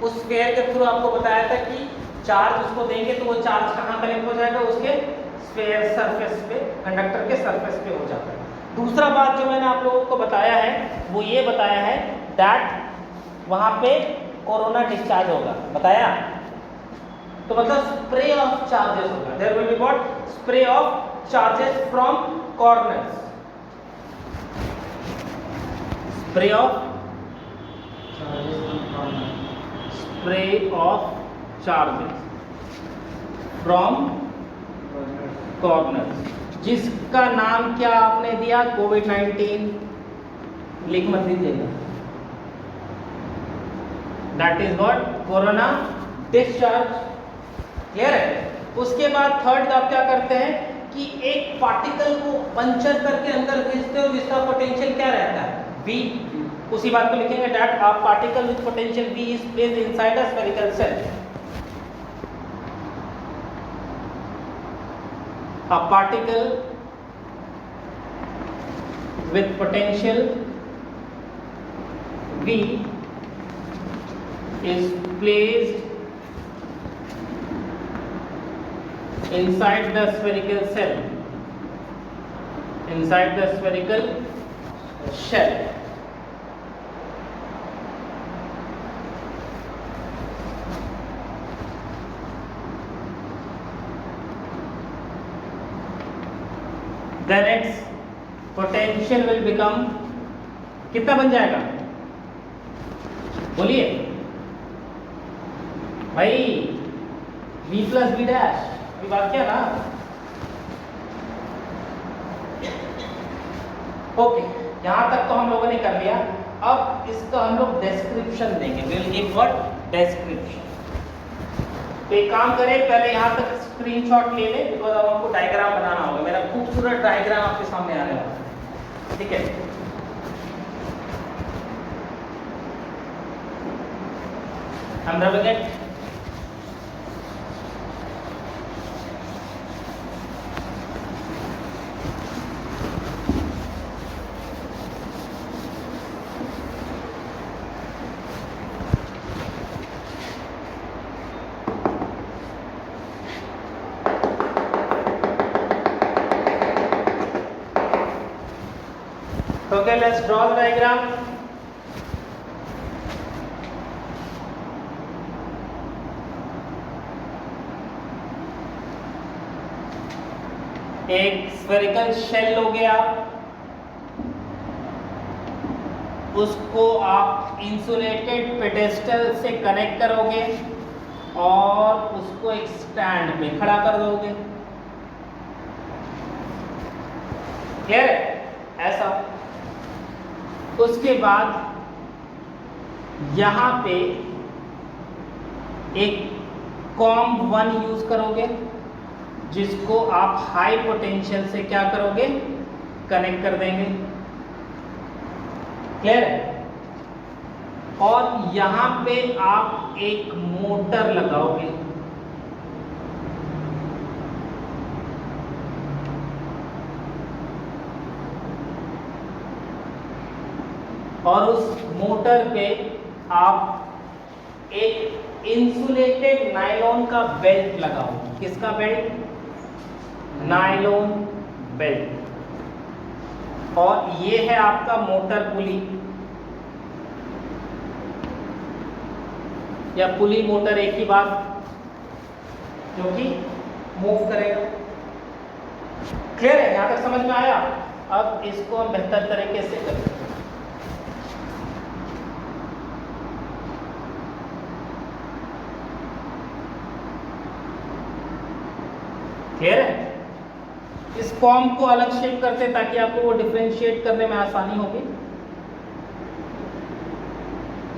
उस स्फीयर के थ्रू आपको बताया था कि चार्ज उसको देंगे तो वो चार्ज कहाँ कलेक्ट हो जाएगा, उसके स्फीयर सरफेस पे, कंडक्टर के सरफेस पे हो जाता है। दूसरा बात जो मैंने आप लोगों को बताया है वो ये बताया है दैट वहाँ पे कोरोना डिस्चार्ज होगा, बताया। तो मतलब स्प्रे ऑफ चार्जेस होगा, there will be what, spray of charges from corners, spray of spray of charges from corners, जिसका नाम क्या आपने दिया, कोविड-19, लिख मत दीजिएगा, that is what, corona discharge. Clear है। उसके बाद थर्ड आप क्या करते हैं कि एक पार्टिकल को पंचर करके अंदर भेजते हो जिसका पोटेंशियल क्या रहता है, V। उसी बात को लिखेंगे that a particle with potential V is placed inside a spherical shell. A particle with potential V is placed inside the spherical cell, inside the spherical shell. Then its potential will become, कितना बन जाएगा, बोलिए भाई, V plus V dash, अभी बात किया ना। Okay, यहाँ तक तो हम लोगों ने कर लिया। अब इसका हम लोग डिस्क्रिप्शन देंगे, विल गिव व्हाट, डिस्क्रिप्शन। तो एक काम करें, पहले यहाँ तक स्क्रीनशॉट ले लें, बिकॉज अब हमको डायग्राम बनाना होगा। मेरा खूबसूरत डायग्राम आपके सामने आने वाला है, ठीक है। हम rubbing it. Okay, let's draw the diagram. एक स्फेरिकल शेल लोगे आप, उसको आप इंसुलेटेड पेडेस्टल से कनेक्ट करोगे और उसको एक स्टैंड पे खड़ा कर दोगे। क्लियर है? ऐसा। उसके बाद यहाँ पे एक COM1 यूज करोगे, जिसको आप हाई पोटेंशियल से क्या करोगे, कनेक्ट कर देंगे। क्लियर है? और यहाँ पे आप एक मोटर लगाओगे, और उस मोटर पे आप एक इंसुलेटेड नायलॉन का बेल्ट लगाओ। किसका बेल्ट? Nylon belt. और ये है आपका मोटर पुली या पुली मोटर, एक ही बात, जो कि मूव करेगा। क्लियर है? यहां तक समझ में आया? अब इसको हम बेहतर तरीके से करें। क्लियर है? इस फॉर्म को अलग शेप करते ताकि आपको वो डिफरेंशिएट करने में आसानी होगी।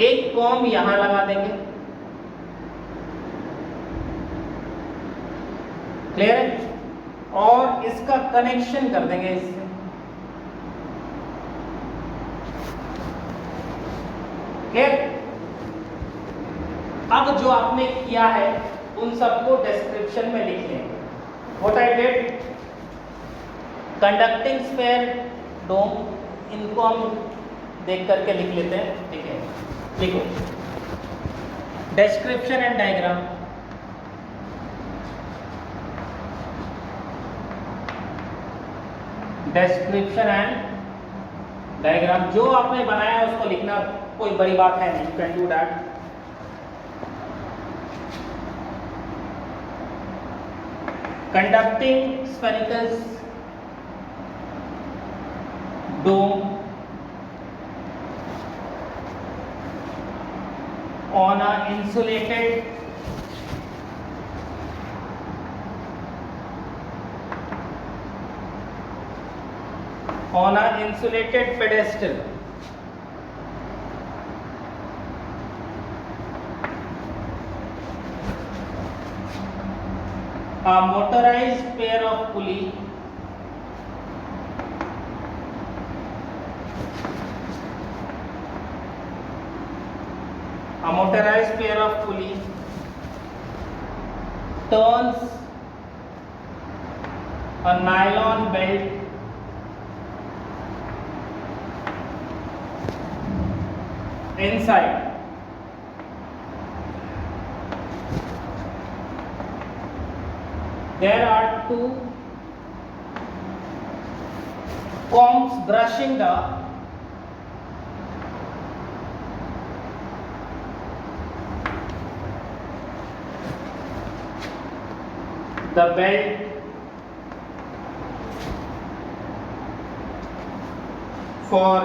एक कॉम यहां लगा देंगे। क्लियर है? और इसका कनेक्शन कर देंगे इससे। क्लियर? अब जो आपने किया है उन सबको डिस्क्रिप्शन में लिख लेंगे। What I did, conducting sphere dome, इनको हम देख करके लिख लेते हैं। ठीक है, लिखो। description and diagram. Description and diagram, जो आपने बनाया है उसको लिखना, कोई बड़ी बात है नहीं, you can do that. Conducting spherical dome on a insulated pedestal. A motorized pair of pulley turns a nylon belt inside. There are two combs brushing the belt for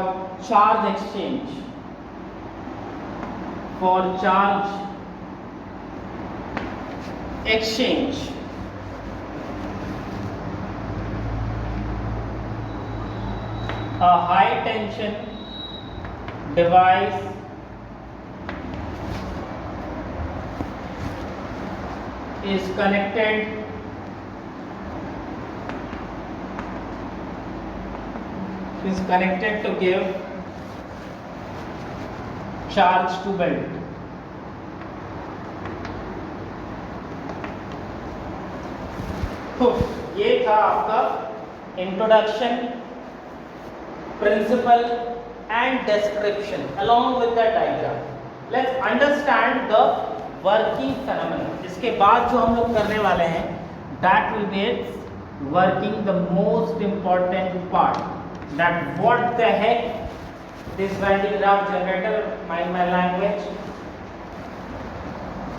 charge exchange. A high tension device is connected to give charge to belt. तो ये था आपका introduction, principle and description along with the diagram. Let's understand the working phenomenon. इसके बाद जो हम लोग करने वाले हैं, that will be working the most important part. That what the heck this Van de Graaff generator, mind my language.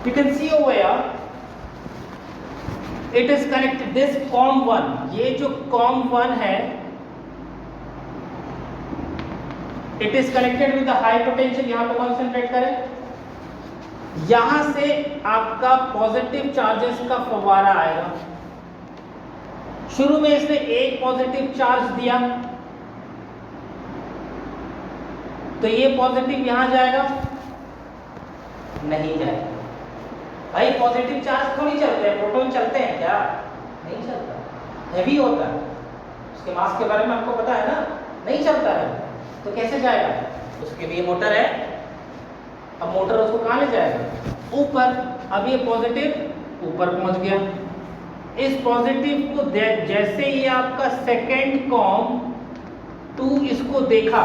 You can see over here, it is connected. This COM1, ये जो COM1 है, it is connected with the high potential. यहाँ पे concentrate करें, यहां से आपका positive charges का फव्वारा आएगा. शुरू में इसने एक पॉजिटिव चार्ज दिया, तो ये पॉजिटिव यहां जाएगा, नहीं जाएगा. भाई पॉजिटिव चार्ज थोड़ी चलते हैं, प्रोटॉन चलते हैं क्या? नहीं चलता, हैवी होता है, उसके मास के बारे में आपको पता है ना, नहीं चलता है, तो कैसे जाएगा? उसके लिए मोटर है, अब मोटर उसको कहां ले जाएगा? ऊपर. अब ये पॉजिटिव ऊपर पहुंच गया. इस पॉजिटिव को जैसे ही आपका सेकेंड कॉम 2 इसको देखा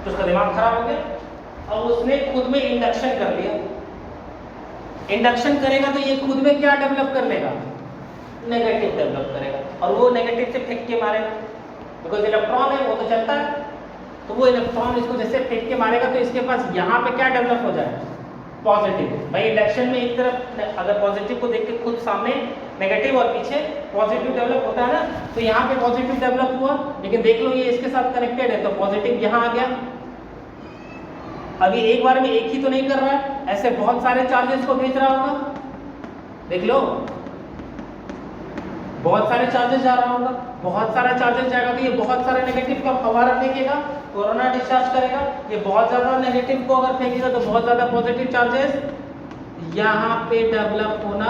तो उसका दिमाग खराब हो गया. अब उसने खुद में इंडक्शन कर लिया. इंडक्शन करेगा तो ये खुद में क्या डेवलप कर लेगा? नेगेटिव डेवलप करेगा, और वो नेगेटिव से फेंक के मारेगा, बिकॉज इलेक्ट्रॉन है वो तो चलता है. तो वो इलेक्ट्रॉन इसको जैसे फेंक के मारेगा तो इसके पास यहाँ पे क्या डेवलप हो जाएगा? पॉजिटिव. भाई इंडक्शन में एक तरफ अगर पॉजिटिव को देख के खुद सामने नेगेटिव और पीछे पॉजिटिव डेवलप होता है ना, तो यहाँ पे पॉजिटिव डेवलप हुआ, लेकिन देख लो ये इसके साथ कनेक्टेड है, तो पॉजिटिव यहाँ आ गया. अभी एक बार में एक ही तो नहीं कर रहा है, ऐसे बहुत सारे चार्जेस को भेज रहा होगा. देख लो, बहुत सारे चार्जेस जा रहा होगा, बहुत सारा चार्जेस जाएगा तो ये बहुत सारे नेगेटिव का फव्वारा फेंकेगा, कोरोना डिस्चार्ज करेगा. ये बहुत ज्यादा नेगेटिव को अगर फेंकेगा तो बहुत ज्यादा पॉजिटिव चार्जेस यहाँ पे डेवलप होना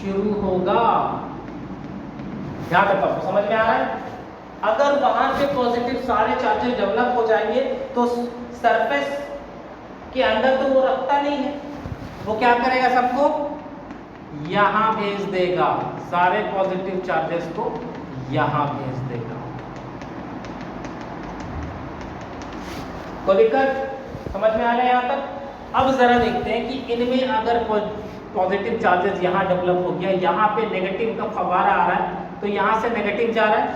शुरू होगा. ध्यान रखो, आपको समझ में आ रहा है? अगर वहां पे पॉजिटिव सारे चार्जेस डेवलप हो जाएंगे तो सरफेस के अंदर तो वो रखता नहीं है, वो क्या करेगा? सबको यहां भेज देगा, सारे पॉजिटिव चार्जेस को यहां भेज देगा. कोई दिक्कत समझ में आ रहा है यहाँ तक? अब जरा देखते हैं कि इनमें अगर पॉजिटिव चार्जेस यहाँ डेवलप हो गया, यहाँ पे नेगेटिव का फव्वारा आ रहा है, तो यहाँ से नेगेटिव जा रहा है,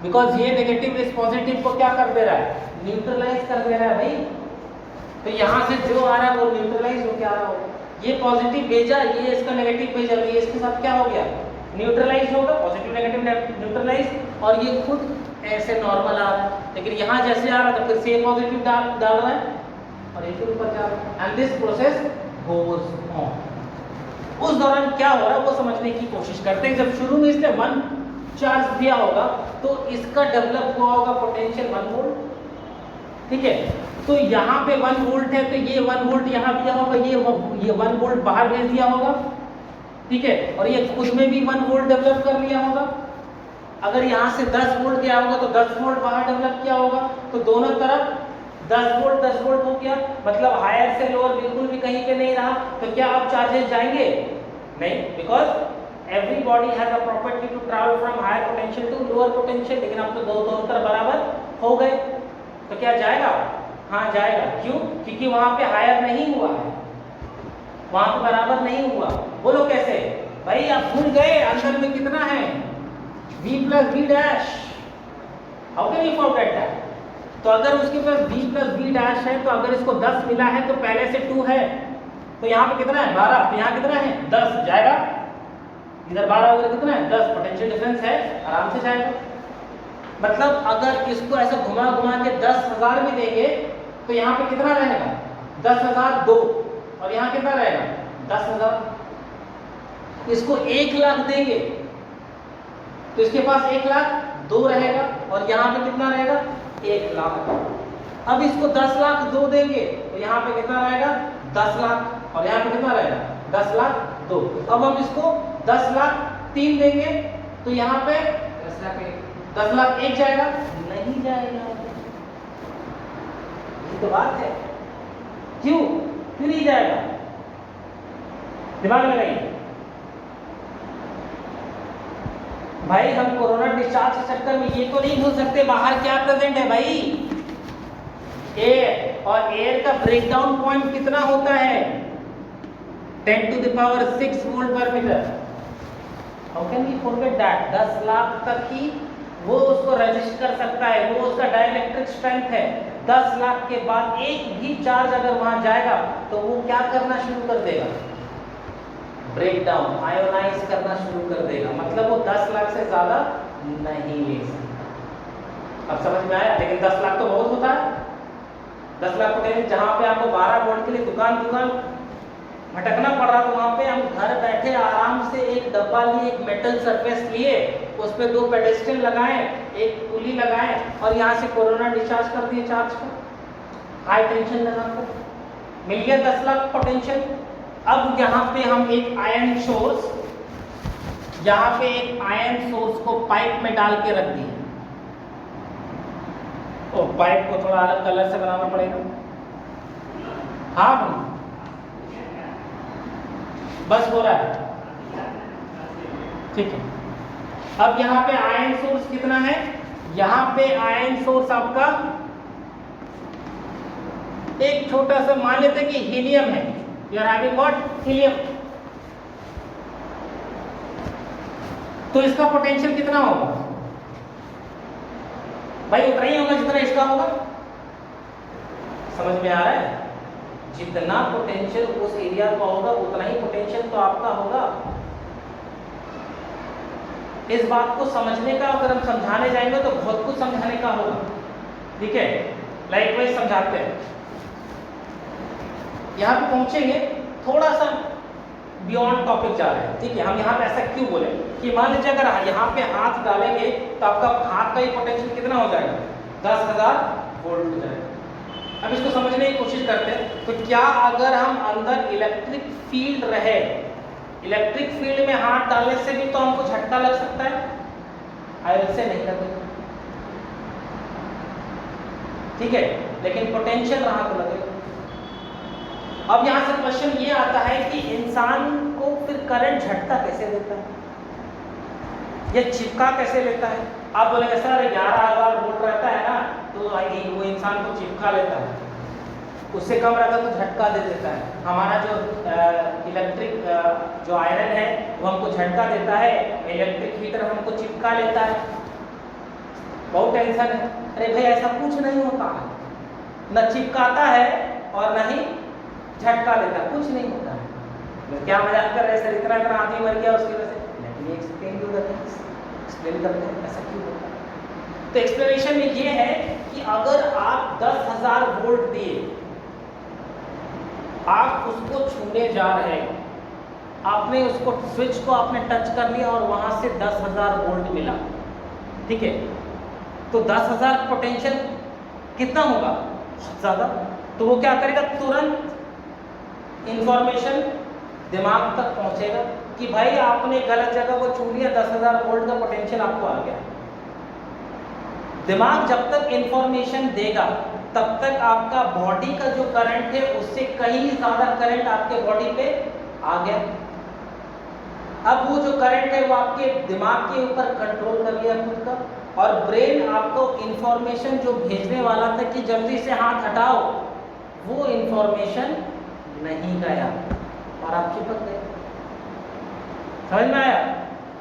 बिकॉज ये नेगेटिव इस पॉजिटिव को क्या कर दे रहा है, न्यूट्रलाइज कर दे रहा है भाई। तो यहाँ से जो आ रहा है वो न्यूट्रलाइज होकर आ रहा होगा, ये पॉजिटिव भेजा, ये इसका नेगेटिव भेजा, ये इसके साथ क्या हो गया, न्यूट्रलाइज होगा, पॉजिटिव नेगेटिव न्यूट्रलाइज, और ये खुद ऐसे नॉर्मल आ रहा है। लेकिन यहाँ जैसे आ रहा था फिर से पॉजिटिव डाल रहा है और ये फिर ऊपर जा रहा है, and this process goes on. उस दौरान क्या हो रहा है वो समझने की कोशिश करते हैं। जब शुरू में इसने 1 चार्ज दिया होगा तो इसका डेवलप हुआ होगा पोटेंशियल 1 वोल्ट, ठीक है। तो यहाँ पे 1 वोल्ट है, तो ये 1 वोल्ट यहाँ दिया होगा, ये 1 वोल्ट बाहर भेज दिया होगा, ठीक है, और ये खुद में भी 1 वोल्ट डेवलप कर लिया होगा। अगर यहाँ से 10 वोल्ट गया होगा तो 10 वोल्ट बाहर डेवलप किया होगा, तो दोनों तरफ 10 वोल्ट हो गया, मतलब हायर से लोअर बिल्कुल भी कहीं पे नहीं रहा। तो क्या अब चार्जेस जाएंगे? नहीं, because every body has a property to travel from higher potential to lower potential, लेकिन अब तो दोनों तरफ बराबर हो गए, तो क्या जाएगा? हाँ जाएगा। क्यों? क्योंकि वहां पे हायर नहीं हुआ है, वहां पे बराबर नहीं हुआ। बोलो कैसे भाई, आप भूल गए अंदर में कितना है, v plus v dash, how can you forget that? तो अगर उसके पास v प्लस v डैश है, तो अगर इसको 10 मिला है तो पहले से 2 है, तो यहाँ पे कितना है 12, तो यहाँ कितना है 10, जाएगा। इधर 12 होगा कितना है 10, पोटेंशियल डिफरेंस है, आराम से जाएगा। मतलब अगर इसको ऐसे घुमा घुमा के 10,000 भी देंगे तो यहाँ पे कितना रहेगा 10,002, और यहाँ कितना रहेगा 10,000। इसको 1 लाख देंगे तो इसके पास 1,02,000 रहेगा, और यहाँ पे कितना रहेगा 1 लाख। अब इसको 10 लाख 2 देंगे तो यहाँ पे कितना रहेगा 10 लाख, और यहाँ पे कितना रहेगा 10 लाख 2। अब हम इसको 10 लाख 3 देंगे तो यहाँ पे 10 लाख 1 जाएगा, नहीं जाएगा। ये तो बात है, क्यों नहीं जाएगा, दिमाग लगाइए भाई। हम कोरोना डिस्चार्ज के चक्कर में ये तो नहीं भूल सकते बाहर क्या प्रेजेंट है भाई, एयर, और एयर का ब्रेकडाउन पॉइंट कितना होता है 10⁶ volt per metre. How can we forget that? 10 lakh तक ही वो उसको रजिस्ट कर सकता है, वो उसका डाइलेक्ट्रिक स्ट्रेंथ है। 10 लाख के बाद एक भी चार्ज अगर वहां जाएगा तो वो क्या करना शुरू कर देगा, ब्रेक डाउन, आयोनाइज करना शुरू कर देगा। मतलब वो 10 लाख से ज्यादा नहीं ले सकता। अब समझ में आया? लेकिन 10 लाख तो बहुत होता है। 10 लाख पोटेंशियल जहां पे आपको 12 वोल्ट के लिए दुकान भटकना पड़ रहा, तो वहां पे हम घर बैठे आराम से एक डब्बा लिए, एक मेटल सरफेस लिए, उस पे 2 पेडेस्टल लगाए, एक पुली लगाए, और यहाँ से कोरोना डिस्चार्ज कर दिए चार्ज को, हाई टेंशन लगाकर, मिल गया 10 लाख पोटेंशियल। अब यहाँ पे हम एक आयन सोर्स, यहाँ पे एक आयन सोर्स को पाइप में डाल के रख दिए। ओ, पाइप को थोड़ा अलग कलर से बनाना पड़ेगा। हाँ बस हो रहा है, ठीक है। अब यहाँ पे आयन सोर्स कितना है, यहाँ पे आयन सोर्स आपका एक छोटा सा, मान लेते हैं कि हीलियम है, you are having what, helium. तो इसका पोटेंशियल कितना होगा भाई, उतना ही होगा जितना इसका होगा। समझ में आ रहा है? जितना पोटेंशियल उस एरिया का होगा उतना ही पोटेंशियल तो आपका होगा। इस बात को समझने का अगर हम समझाने जाएंगे तो बहुत कुछ समझाने का होगा, ठीक है। लाइकवाइज समझाते हैं, यहाँ पे पहुंचेंगे, थोड़ा सा बियॉन्ड टॉपिक जा रहे हैं, ठीक है। हम यहाँ पे ऐसा क्यों बोले कि मान लीजिए अगर यहाँ पे हाथ डालेंगे तो आपका हाथ का ही पोटेंशियल कितना हो जाएगा 10,000 वोल्ट हो जाएगा। अब इसको समझने की कोशिश करते हैं। तो क्या अगर हम अंदर इलेक्ट्रिक फील्ड रहे, इलेक्ट्रिक फील्ड में हाथ डालने से भी तो हमको झटका लग सकता है? आयरन से नहीं लगेगा, ठीक है, लेकिन पोटेंशियल रहा तो लगेगा। अब यहाँ से क्वेश्चन ये आता है कि इंसान को फिर करंट झटका कैसे देता है, या चिपका कैसे लेता है? आप बोलेंगे सर 11,000 वोल्ट रहता है ना, तो वो इंसान को चिपका लेता है। उससे कम रखा तो झटका दे देता है। हमारा जो इलेक्ट्रिक जो आयरन है वो हमको झटका देता है, इलेक्ट्रिक हीटर हमको चिपका लेता है। बहुत टेंशन है। अरे भाई ऐसा कुछ नहीं होता है, न चिपकाता है और न ही झटका देता, कुछ नहीं होता है। क्या मजाक कर रहे हैं सर, इतना इतना आदमी मर गया उसकी वजह से। लेकिन एक्सप्लेन करते हैं ऐसा क्यों होता है। तो एक्सप्लेनेशन में ये है कि अगर आप 10,000 वोल्ट दिए, आप उसको छूने जा रहे हैं, आपने उसको स्विच को आपने टच कर लिया और वहां से 10,000 वोल्ट मिला, ठीक है, तो 10,000 पोटेंशियल कितना होगा, बहुत ज़्यादा। तो वो क्या करेगा, तुरंत इंफॉर्मेशन दिमाग तक पहुंचेगा कि भाई आपने गलत जगह को छू लिया, 10,000 वोल्ट का पोटेंशियल आपको आ गया। दिमाग जब तक इंफॉर्मेशन देगा तब तक आपका बॉडी का जो करंट है उससे कहीं ज़्यादा करंट आपके बॉडी पे आ गया। अब वो जो करंट है वो आपके दिमाग के ऊपर कंट्रोल कर लिया खुद का, और ब्रेन आपको इंफॉर्मेशन जो भेजने वाला था कि जल्दी से हाथ हटाओ, वो इंफॉर्मेशन नहीं गया और आप चिपक गए। समझ में आया।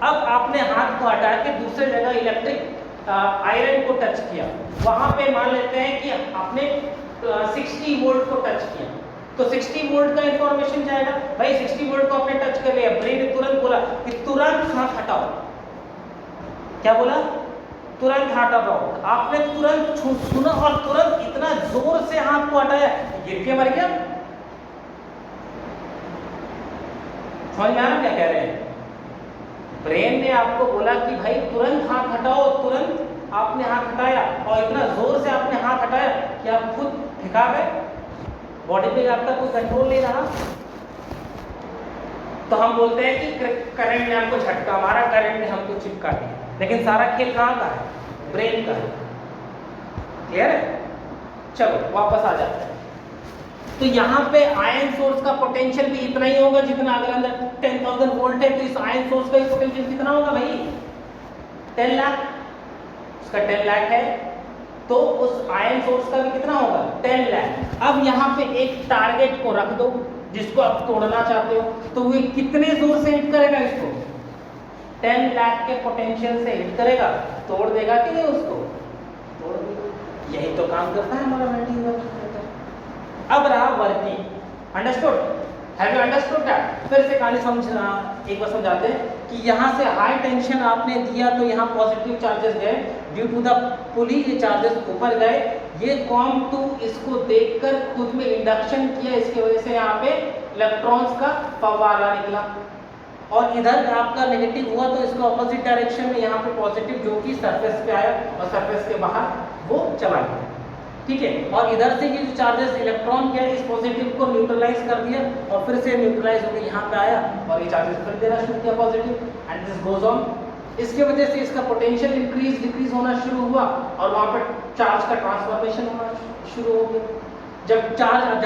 अब आपने हाथ को हटा के दूसरे जगह इलेक्ट्रिक आयरन को टच किया, वहां पे मान लेते हैं कि आपने 60 वोल्ट को टच किया, तो 60 वोल्ट का इंफॉर्मेशन जाएगा। भाई 60 वोल्ट को आपने टच कर लिया, ब्रेन ने तुरंत बोला कि तुरंत हाथ हटाओ। क्या बोला, तुरंत हाथ हटाओ। आपने तुरंत सुना और तुरंत इतना जोर से हाथ को हटाया, गिर के मर गया। समझ में आ रहा क्या कह रहे हैं। ब्रेन ने आपको बोला कि भाई तुरंत हाथ हटाओ, तुरंत आपने हाथ हटाया और इतना जोर से आपने हाथ हटाया कि आप खुद ठिका गए, बॉडी पे आपका कोई कंट्रोल नहीं रहा। तो हम बोलते हैं कि करंट ने हमको झटका मारा, करंट ने हमको चिपका दिया, लेकिन सारा खेल कहाँ का है, ब्रेन का है। क्लियर है। चलो वापस आ जाते हैं। तो यहाँ पे आयन सोर्स का पोटेंशियल भी इतना ही होगा जितना, अगर अंदर 10,000 वोल्ट है तो इस आयन सोर्स का पोटेंशियल कितना होगा भाई, 10 लाख। उसका 10 लाख है तो उस आयन सोर्स का भी कितना होगा, 10 लाख। अब यहाँ पे एक टारगेट को रख दो जिसको आप तोड़ना चाहते हो, तो वो कितने जोर से हिट करेगा इसको, 10 लाख के पोटेंशियल से हिट करेगा, तोड़ देगा कि नहीं उसको, तोड़ देगा। यही तो काम करता है हमारा मेल्टिंग। अब रहा working, understood, have you understood that. फिर से कहानी समझना, एक बार समझाते हैं कि यहाँ से हाई टेंशन आपने दिया तो यहाँ पॉजिटिव चार्जेस गए, ड्यू टू द पुली ये चार्जेस ऊपर गए। ये COM2 इसको देखकर खुद में इंडक्शन किया, इसकी वजह से यहाँ पे इलेक्ट्रॉन्स का फव्वारा निकला, और इधर आपका नेगेटिव हुआ तो इसका ऑपोजिट डायरेक्शन में यहाँ पे पॉजिटिव जो कि सरफेस पे आया और सरफेस के बाहर वो चला गया, ठीक है। और इधर से ये जो चार्जेस इलेक्ट्रॉन क्या है, इस पॉजिटिव को न्यूट्रलाइज कर दिया और फिर से न्यूट्रलाइज होकर यहाँ पे आया और ये चार्जेस फिर देना शुरू किया positive, and this goes on. इसके वजह से इसका पोटेंशियल इंक्रीज डिक्रीज होना शुरू हुआ और वहाँ पर चार्ज का ट्रांसफॉर्मेशन होना शुरू हो गया। जब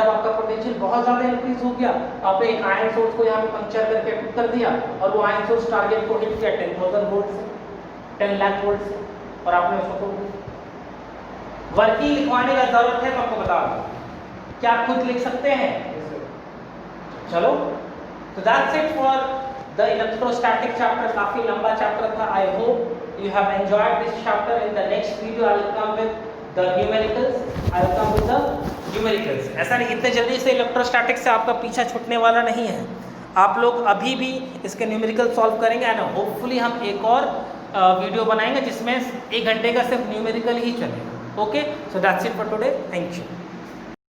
आपका पोटेंशियल बहुत ज़्यादा इंक्रीज हो गया, आपने एक आयन सोर्स को यहाँ पे पंक्चर करके पिक कर दिया और वो आयन सोर्स टारगेट को हिट किया 10,000 वोल्ट से, 10 लाख वोल्ट से, और आपने उसको तोड़ दिया। वर्किंग लिखवाने का जरूरत है तो आपको बता दूं, क्या आप खुद लिख सकते हैं? चलो, तो that's it for the electrostatic chapter. काफी लंबा चैप्टर था। I hope you have enjoyed this chapter. In the next video I will come with the numericals. I will come with the numericals. ऐसा नहीं, इतने जल्दी से इलेक्ट्रोस्टैटिक से आपका पीछा छूटने वाला नहीं है। आप लोग अभी भी इसके न्यूमेरिकल सॉल्व करेंगे एंड होपफुली हम एक और वीडियो बनाएंगे जिसमें 1 घंटे का सिर्फ न्यूमेरिकल ही चलेगा। Okay, so that's it for today. Thank you.